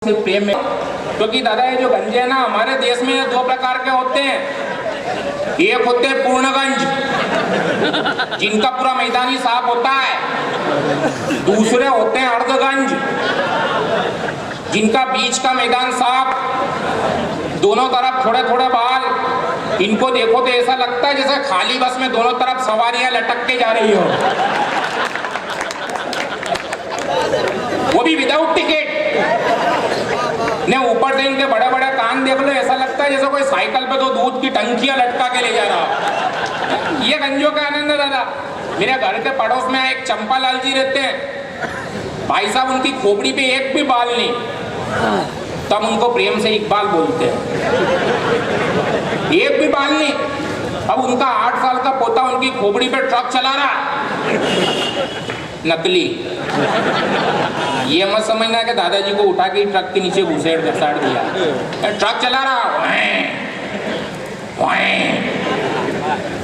सिर्फ प्रेम में, क्योंकि दादा ये जो गंजे है ना हमारे देश में दो प्रकार के होते हैं। एक होते हैं पूर्णगंज, जिनका पूरा मैदानी साफ होता है। दूसरे होते हैं अर्धगंज, जिनका बीच का मैदान साफ, दोनों तरफ थोड़े थोड़े बाल। इनको देखो तो ऐसा लगता है जैसे खाली बस में दोनों तरफ सवारियां लटक के जा रही हो, वो भी विदाउट टिकट ने। ऊपर से इनके बड़े बड़े कान देख लो, ऐसा लगता है जैसे कोई साइकिल पे दो दूध की टंकियां लटका के ले जा रहा। ये गंजों का आनंद है दादा। मेरे घर के पड़ोस में एक चंपालाल जी रहते हैं। भाई साहब उनकी खोपड़ी पे एक भी बाल नहीं, तब उनको प्रेम से इकबाल बोलते हैं। एक भी बाल नहीं। अब उनका 8 साल का पोता उनकी खोपड़ी पे ट्रक चला रहा, नकली। ये मत समझना कि दादाजी को उठा के ट्रक के नीचे घुसेड़ दिया। ट्रक चला रहा।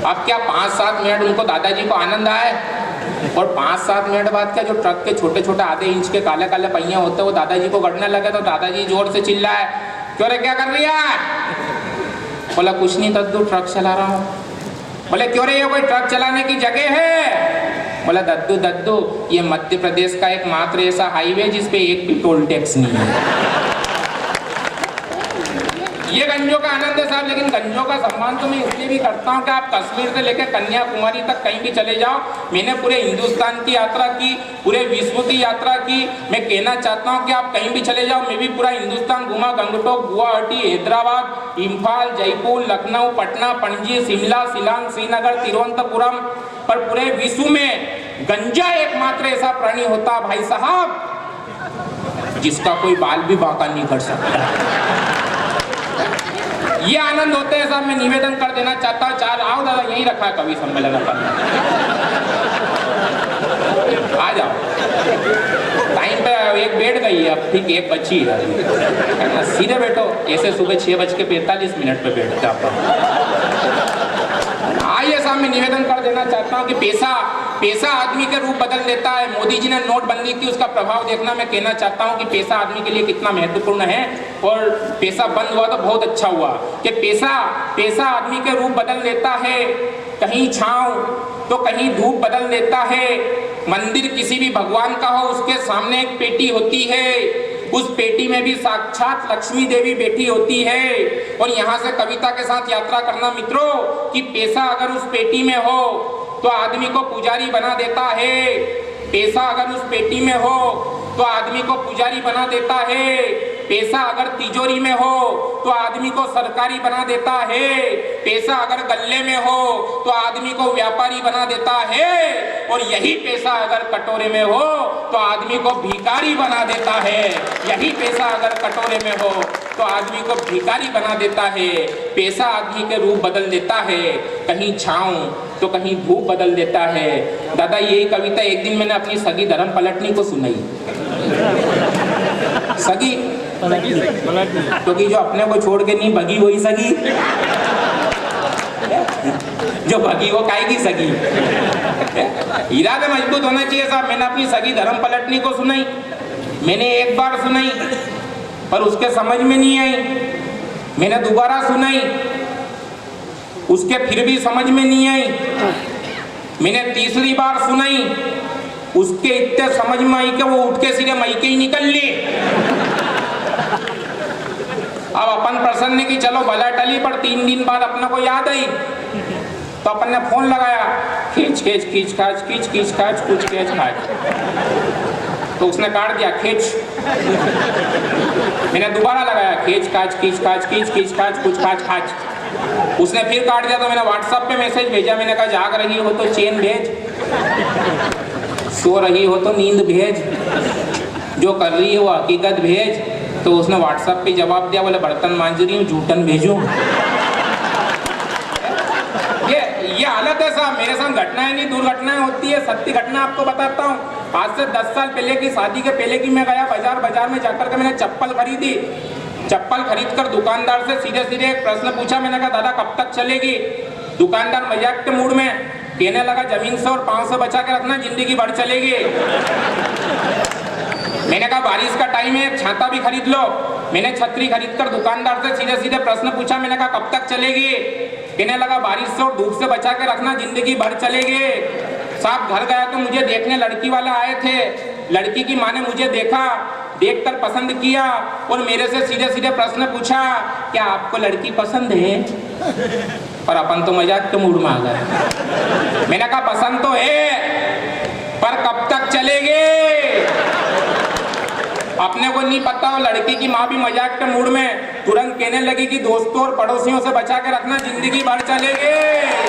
अब क्या 5-7 मिनट उनको दादाजी को आनंद आए, और 5-7 मिनट बाद क्या जो ट्रक के छोटे छोटे आधे इंच के काले काले पहिए होते हैं वो दादाजी को गड़ने लगे, तो दादाजी जोर से चिल्लाए, क्यों रे क्या कर रही है? बोला कुछ नहीं दद्दू, ट्रक चला रहा हूँ। बोले क्यों रे, ये कोई ट्रक चलाने की जगह है? बोला दद्दू ये मध्य प्रदेश का एकमात्र ऐसा हाईवे जिसपे एक भी टोल टैक्स नहीं है। ये गंजों का आनंद है साहब। लेकिन गंजों का सम्मान तो मैं इसलिए भी करता हूँ कि आप कश्मीर से लेकर कन्याकुमारी तक कहीं भी चले जाओ। मैंने पूरे हिंदुस्तान की यात्रा की, पूरे विश्व की यात्रा की। मैं कहना चाहता हूँ कि आप कहीं भी चले जाओ, मैं भी पूरा हिंदुस्तान घूमा। गंगटोक, गुवाहाटी, हैदराबाद, इम्फाल, जयपुर, लखनऊ, पटना, पणजी, शिमला, शिलांग, श्रीनगर, तिरुवनंतपुरम। पर पूरे विश्व में गंजा एकमात्र ऐसा प्राणी होता भाई साहब जिसका कोई बाल भी बांका नहीं कर सकता। ये आनंद होते हैं साहब। मैं निवेदन कर देना चाहता हूँ। 4 आओ दादा, यही रखा है कवि सम्मेलन अपन, आ जाओ। टाइम पे एक बैठ गई है, अब ठीक एक बची है। सीधे बैठो, ऐसे सुबह 6:45 पे बैठते आप। आइए साहब, मैं निवेदन कर देना चाहता हूँ कि पैसा आदमी के रूप बदल देता है। मोदी जी ने नोटबंदी की, उसका प्रभाव देखना। मैं कहना चाहता हूँ कि पैसा आदमी के लिए कितना महत्वपूर्ण है, और पैसा बंद हुआ तो बहुत अच्छा हुआ कि पैसा आदमी के रूप बदल देता है। कहीं छांव तो कहीं धूप बदल देता है। मंदिर किसी भी भगवान का हो, उसके सामने एक पेटी होती है, उस पेटी में भी साक्षात लक्ष्मी देवी बैठी होती है। और यहाँ से कविता के साथ यात्रा करना मित्रों, कि पैसा अगर उस पेटी में हो तो आदमी को पुजारी बना देता है। पैसा अगर उस पेटी में हो तो आदमी को पुजारी बना देता है। पैसा अगर तिजोरी में हो तो आदमी को सरकारी बना देता है। पैसा अगर गल्ले में हो तो आदमी को व्यापारी बना देता है। और यही पैसा अगर कटोरे में हो तो आदमी को भिखारी बना देता है। यही पैसा अगर कटोरे में हो तो आदमी को भिखारी बना देता है। पैसा आदमी के रूप बदल देता है, कहीं छांव तो कहीं धूप बदल देता है। दादा यही कविता एक दिन मैंने अपनी सगी धर्म पलटनी को सुनाई। सगी क्योंकि जो अपने को छोड़ के नहीं भगी वही सगी, जो भगी वो काहे की सगी। इरादे मजबूत होना चाहिए साहब। मैंने अपनी सगी धर्म पलटनी को सुनाई। मैंने एक बार सुनाई पर उसके समझ में नहीं आई। मैंने दोबारा सुनाई, उसके फिर भी समझ में नहीं आई। मैंने तीसरी बार सुनाई, उसके इतने समझ में आई कि वो उठ के सीधे मैके ही निकल ली। अब अपन प्रसन्न की चलो भला टली, पर 3 दिन बाद अपने को याद आई तो अपन ने फोन लगाया, खींच खाच तो उसने काट दिया खींच। मैंने दोबारा लगाया खींच खाच कुछ खाच। उसने फिर काट दिया तो मैंने व्हाट्सएप पे मैसेज भेजा। मैंने कहा जाग रही हो तो चैन भेज, सो रही हो तो नींद भेज, जो कर रही है वो हकीकत भेज। तो उसने व्हाट्सएप पे जवाब दिया, बोले बर्तन मांज रही हूँ, जूठन भेजूं। ये हालत है साहब। मेरे साथ घटनाएं नहीं दुर्घटनाएं होती है। सत्य घटना आपको बताता हूँ। आज से 10 साल पहले की, शादी के पहले की मैं गया बाजार में जाकर के मैंने चप्पल खरीदी। चप्पल खरीद कर दुकानदार से सीधे एक प्रश्न पूछा। मैंने कहा दादा कब तक चलेगी? दुकानदार मजाक के मूड में कहने लगा जमीन से और पाँव से बचा के रखना, जिंदगी भर चलेगी। मैंने कहा बारिश का टाइम है, छाता भी खरीद लो। मैंने छतरी खरीद कर दुकानदार से सीधे सीधे प्रश्न पूछा। मैंने कहा कब तक चलेगी? कहने लगा बारिश से और धूप से बचा के रखना, जिंदगी भर चलेगी। साहब घर गया तो मुझे देखने लड़की वाला आए थे। लड़की की माँ ने मुझे देखा, देखकर पसंद किया और मेरे से सीधे सीधे प्रश्न पूछा, क्या आपको लड़की पसंद है? और अपन तो मजाक के मूड में आ गए। मैंने कहा पसंद तो है, पर कब तक चलेगी? अपने को नहीं पता। वो लड़की की माँ भी मजाक के मूड में तुरंत कहने लगी कि दोस्तों और पड़ोसियों से बचा के रखना, जिंदगी भर चलेगी।